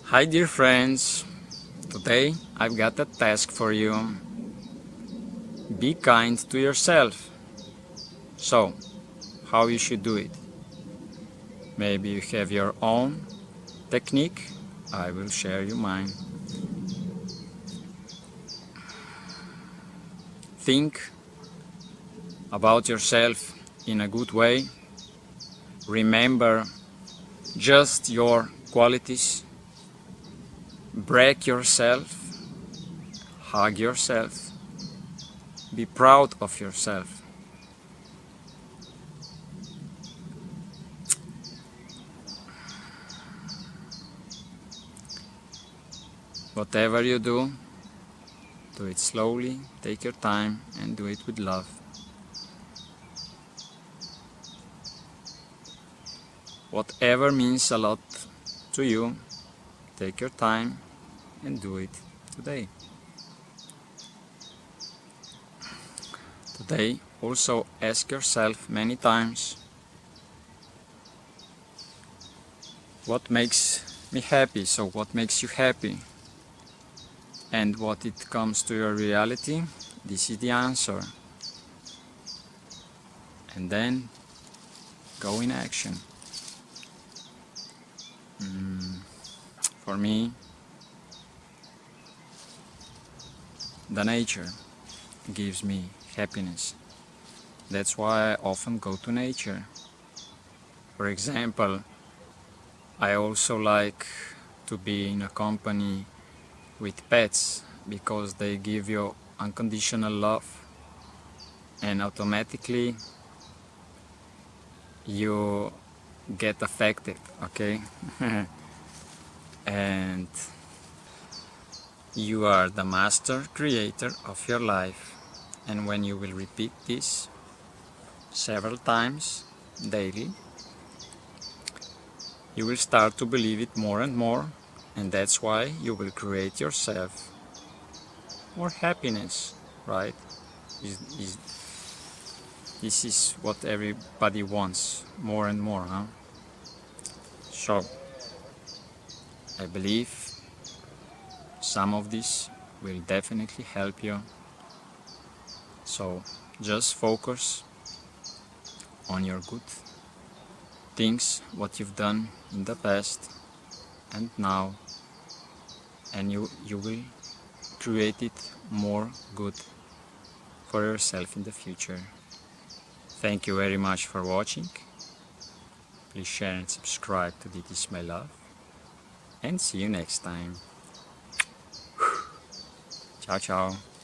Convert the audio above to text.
Hi dear friends, today I've got a task for you. Be kind to yourself. So, how you should do it? Maybe you have your own technique, I will share you mine. Think about yourself in a good way. Remember just your qualities. Break yourself. Hug yourself. Be proud of yourself. Whatever you do it slowly, take your time and do it with love. Whatever means a lot to you, take your time and do it today. Today, also ask yourself many times, what makes me happy? So what makes you happy? And what it comes to your reality, this is the answer. And then go in action. For me, the nature gives me happiness. That's why I often go to nature. For example, I also like to be in a company with pets because they give you unconditional love and automatically you get affected, okay? And you are the master creator of your life, and when you will repeat this several times daily, you will start to believe it more and more, and that's why you will create yourself more happiness, right? This is what everybody wants, more and more, huh? So, I believe some of this will definitely help you. So, just focus on your good things, what you've done in the past and now, and you will create it more good for yourself in the future. Thank you very much for watching. Please share and subscribe to This Is My Love, and see you next time. Ciao ciao.